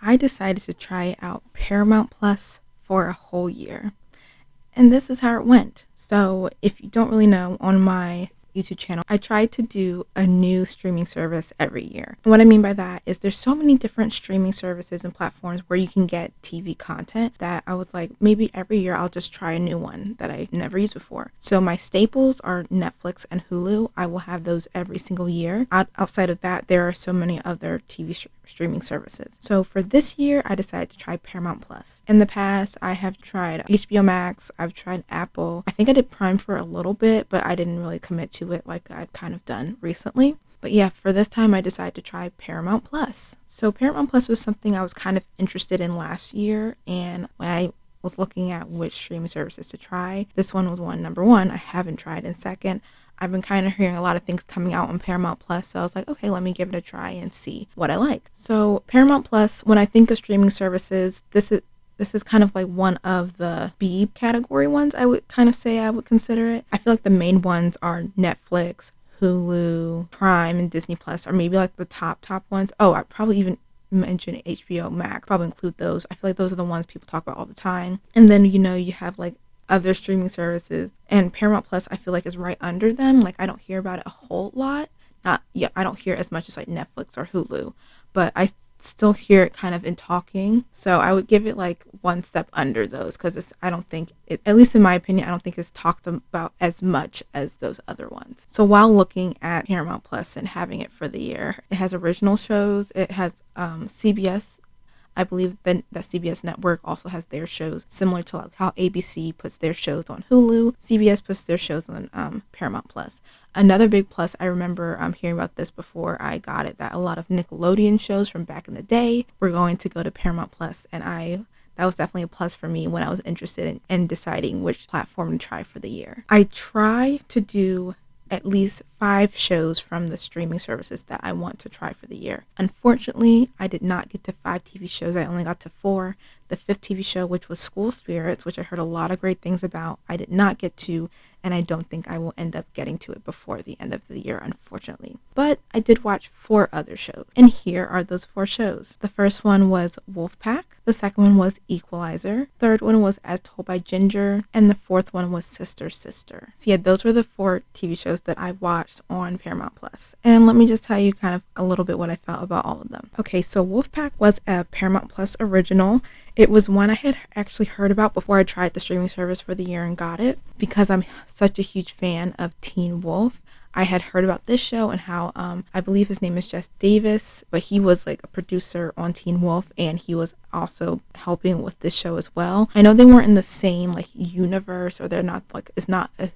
I decided to try out Paramount Plus for a whole year. And this is how it went. So if you don't really know, on my YouTube channel, I try to do a new streaming service every year. And what I mean by that is there's so many different streaming services and platforms where you can get TV content that I was like, maybe every year I'll just try a new one that I never used before. So my staples are Netflix and Hulu. I will have those every single year. Outside of that, there are so many other TV streaming services. So for this year, I decided to try Paramount Plus. In the past, I have tried HBO Max, I've tried Apple. I think I did Prime for a little bit, but I didn't really commit to it like I've kind of done recently. But yeah, for this time, I decided to try Paramount Plus. So Paramount Plus was something I was kind of interested in last year, and when I was looking at which streaming services to try, this one was number one I haven't tried, and second, I've been kind of hearing a lot of things coming out on Paramount Plus, so I was like, okay, let me give it a try and see what I like. So Paramount Plus, when I think of streaming services, this is kind of like one of the B category ones, I would kind of say I would consider it. I feel like the main ones are Netflix, Hulu, Prime, and Disney Plus, or maybe like the top ones. Oh, I'd probably even mention HBO Max, probably include those. I feel like those are the ones people talk about all the time. And then, you have like other streaming services, and Paramount Plus I feel like is right under them. Like I don't hear about it a whole lot. I don't hear as much as like Netflix or Hulu, but I still hear it kind of in talking. So I would give it like one step under those, because I don't think it, at least in my opinion, I don't think it's talked about as much as those other ones. So while looking at Paramount Plus and having it for the year, it has original shows. It has CBS. I believe that CBS Network also has their shows, similar to like how ABC puts their shows on Hulu. CBS puts their shows on Paramount Plus. Another big plus, I remember hearing about this before I got it, that a lot of Nickelodeon shows from back in the day were going to go to Paramount Plus, and that was definitely a plus for me when I was interested in deciding which platform to try for the year. I try to do at least 5 shows from the streaming services that I want to try for the year. Unfortunately, I did not get to 5 TV shows. I only got to 4. The 5th TV show, which was School Spirits, which I heard a lot of great things about, I did not get to, and I don't think I will end up getting to it before the end of the year, unfortunately. But I did watch 4 other shows, and here are those 4 shows. The first one was Wolfpack. The second one was Equalizer. Third one was As Told by Ginger. And the fourth one was Sister Sister. So yeah, those were the 4 TV shows that I watched on Paramount Plus. And let me just tell you kind of a little bit what I felt about all of them. Okay, so Wolfpack was a Paramount Plus original. It was one I had actually heard about before I tried the streaming service for the year and got it, because I'm such a huge fan of Teen Wolf. I had heard about this show and how I believe his name is Jess Davis, but he was like a producer on Teen Wolf, and he was also helping with this show as well. I know they weren't in the same like universe, or they're not like, it's not a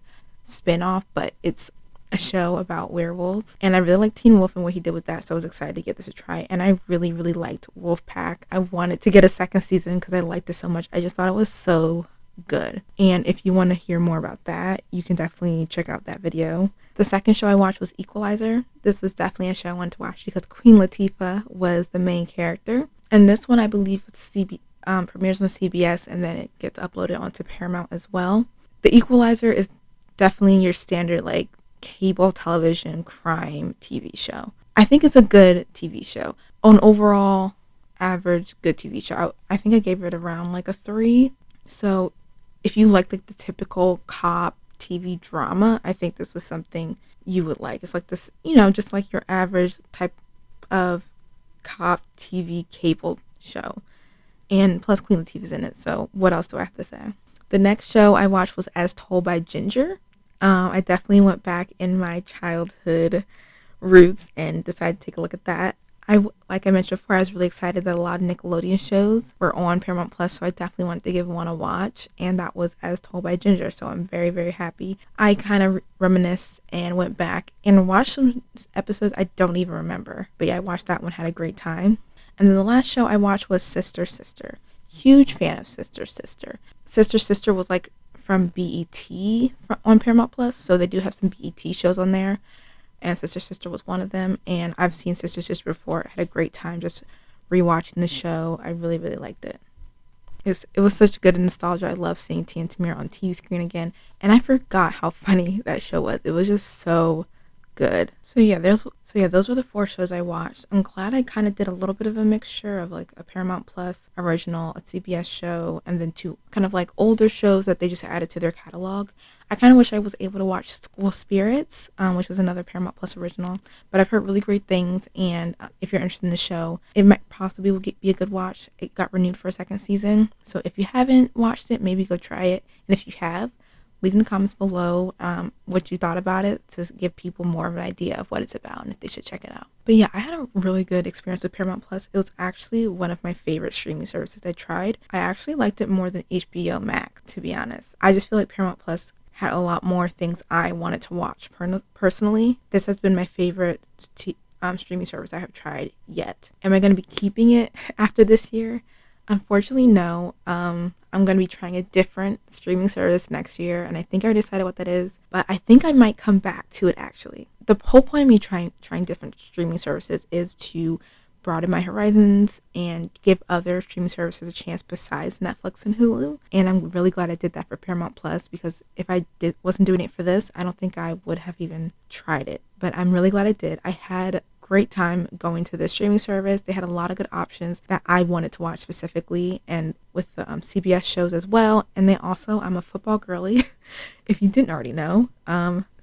spin-off, but it's a show about werewolves, and I really liked Teen Wolf and what he did with that, so I was excited to get this a try. And I really liked Wolfpack. I wanted to get a second season because I liked it so much. I just thought it was so good. And if you want to hear more about that, you can definitely check out that video. The second show I watched was Equalizer. This was definitely a show I wanted to watch because Queen Latifah was the main character, and this one I believe premieres on CBS, and then it gets uploaded onto Paramount as well. The Equalizer is definitely your standard like cable television crime TV show. I think it's a good TV show. On overall average, good TV show. I think I gave it around like a 3. So if you like the typical cop TV drama, I think this was something you would like. It's like this, just like your average type of cop TV cable show. And plus Queen Latifah's in it, so what else do I have to say? The next show I watched was As Told by Ginger. I definitely went back in my childhood roots and decided to take a look at that. Like I mentioned before, I was really excited that a lot of Nickelodeon shows were on Paramount Plus, so I definitely wanted to give one a watch, and that was As Told by Ginger, so I'm very, very happy. I kind of reminisced and went back and watched some episodes I don't even remember, but yeah, I watched that one, had a great time. And then the last show I watched was Sister Sister. Huge fan of Sister Sister. Sister Sister was like from BET on Paramount Plus, so they do have some BET shows on there, and Sister Sister was one of them. And I've seen Sister Sister before. I had a great time just rewatching the show. I really liked it. It was such good nostalgia. I love seeing Tia and Tamir on TV screen again, and I forgot how funny that show was. It was just so good. So yeah, those were the 4 shows I watched. I'm glad I kind of did a little bit of a mixture of like a Paramount Plus original, a CBS show, and then 2 kind of like older shows that they just added to their catalog. I kind of wish I was able to watch School Spirits, which was another Paramount Plus original, but I've heard really great things, and if you're interested in the show, it might possibly be a good watch. It got renewed for a 2nd season, so if you haven't watched it, maybe go try it, and if you have, leave in the comments below what you thought about it to give people more of an idea of what it's about and if they should check it out. But yeah, I had a really good experience with Paramount Plus. It was actually one of my favorite streaming services I tried. I actually liked it more than HBO Max, to be honest. I just feel like Paramount Plus had a lot more things I wanted to watch personally. This has been my favorite streaming service I have tried yet. Am I going to be keeping it after this year? Unfortunately, no. I'm going to be trying a different streaming service next year, and I think I already decided what that is, but I think I might come back to it actually. The whole point of me trying different streaming services is to broaden my horizons and give other streaming services a chance besides Netflix and Hulu, and I'm really glad I did that for Paramount Plus, because if I wasn't doing it for this, I don't think I would have even tried it, but I'm really glad I did. I had great time going to this streaming service. They had a lot of good options that I wanted to watch specifically, and with the CBS shows as well. And they also, I'm a football girly. If you didn't already know,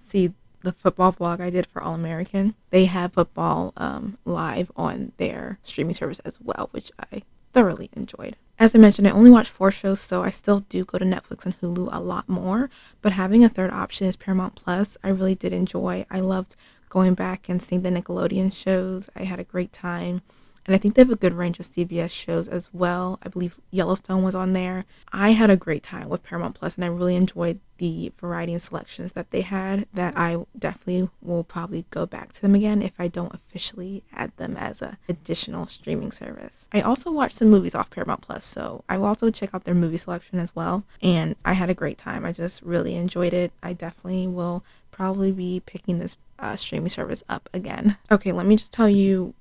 see the football vlog I did for All American. They have football live on their streaming service as well, which I thoroughly enjoyed. As I mentioned, I only watched 4 shows, so I still do go to Netflix and Hulu a lot more, but having a third option is Paramount Plus. I really did enjoy. I loved going back and seeing the Nickelodeon shows. I had a great time. And I think they have a good range of CBS shows as well. I believe Yellowstone was on there. I had a great time with Paramount Plus, and I really enjoyed the variety and selections that they had, that I definitely will probably go back to them again if I don't officially add them as an additional streaming service. I also watched some movies off Paramount Plus, so I will also check out their movie selection as well. And I had a great time. I just really enjoyed it. I definitely will probably be picking this streaming service up again. Okay, let me just tell you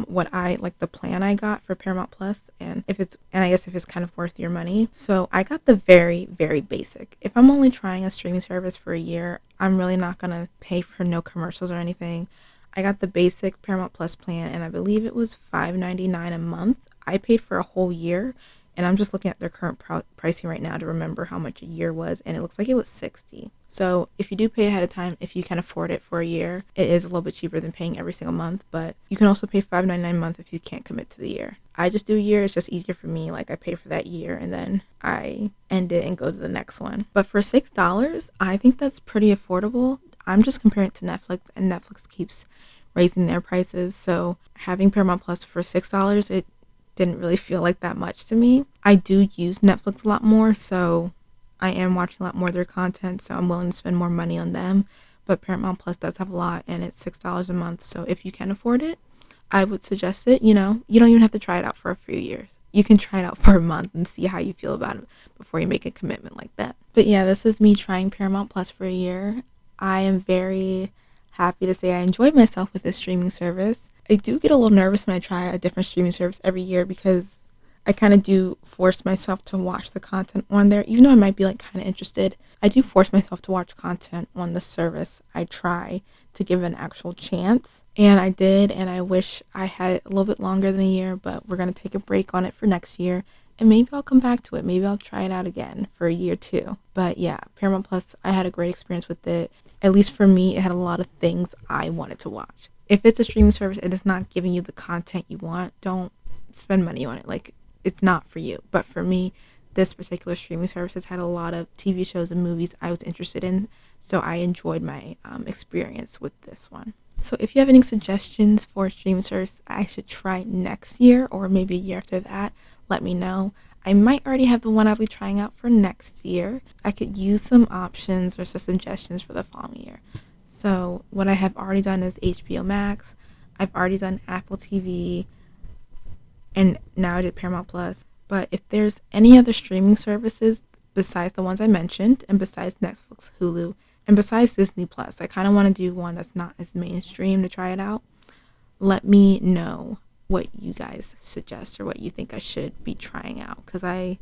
what I like, the plan I got for Paramount Plus, and I guess if it's kind of worth your money. So I got the very, very basic. If I'm only trying a streaming service for a year, I'm really not gonna pay for no commercials or anything. I got the basic Paramount Plus plan, and I believe it was $5.99 a month. I paid for a whole year, and I'm just looking at their current pricing right now to remember how much a year was, and it looks like it was $60. So if you do pay ahead of time, if you can afford it for a year, it is a little bit cheaper than paying every single month, but you can also pay $5.99 a month if you can't commit to the year. I just do a year. It's just easier for me. Like, I pay for that year and then I end it and go to the next one. But for $6, I think that's pretty affordable. I'm just comparing it to Netflix, and Netflix keeps raising their prices. So having Paramount Plus for $6, it didn't really feel like that much to me. I do use Netflix a lot more, so I am watching a lot more of their content, so I'm willing to spend more money on them. But Paramount Plus does have a lot, and it's $6 a month, so if you can afford it, I would suggest it. You don't even have to try it out for a few years. You can try it out for a month and see how you feel about it before you make a commitment like that. But yeah, this is me trying Paramount Plus for a year. I am very happy to say I enjoyed myself with this streaming service. I do get a little nervous when I try a different streaming service every year, because I kind of do force myself to watch the content on there. Even though I might be like kind of interested, I do force myself to watch content on the service I try to give it an actual chance. And I did, and I wish I had it a little bit longer than a year, but we're going to take a break on it for next year. And maybe I'll come back to it. Maybe I'll try it out again for a year too. But yeah, Paramount Plus, I had a great experience with it. At least for me, it had a lot of things I wanted to watch. If it's a streaming service and it's not giving you the content you want, don't spend money on it. Like, it's not for you. But for me, this particular streaming service has had a lot of TV shows and movies I was interested in, so I enjoyed my experience with this one. So if you have any suggestions for a streaming service I should try next year, or maybe a year after that, let me know. I might already have the one I'll be trying out for next year. I could use some options or some suggestions for the following year. So what I have already done is HBO Max. I've already done Apple TV, and now I did Paramount Plus. But if there's any other streaming services besides the ones I mentioned, and besides Netflix, Hulu, and besides Disney Plus, I kind of want to do one that's not as mainstream to try it out. Let me know what you guys suggest or what you think I should be trying out, because I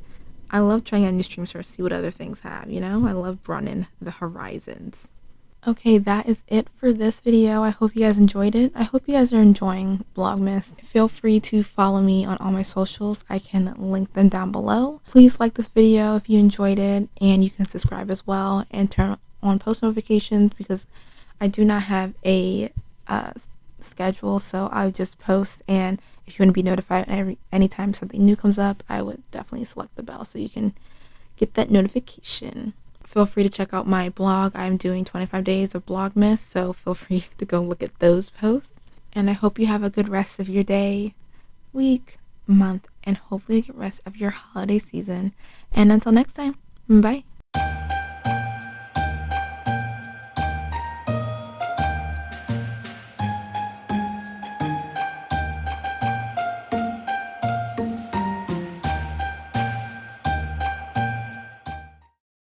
love trying out new streaming services, see what other things have, I love broadening the horizons. Okay, that is it for this video. I hope you guys enjoyed it. I hope you guys are enjoying Vlogmas. Feel free to follow me on all my socials. I can link them down below. Please like this video if you enjoyed it, and you can subscribe as well and turn on post notifications because I do not have a schedule, so I just post, and if you want to be notified anytime something new comes up, I would definitely select the bell so you can get that notification. Feel free to check out my blog. I'm doing 25 days of Vlogmas, so feel free to go look at those posts. And I hope you have a good rest of your day, week, month, and hopefully a good rest of your holiday season. And until next time, bye.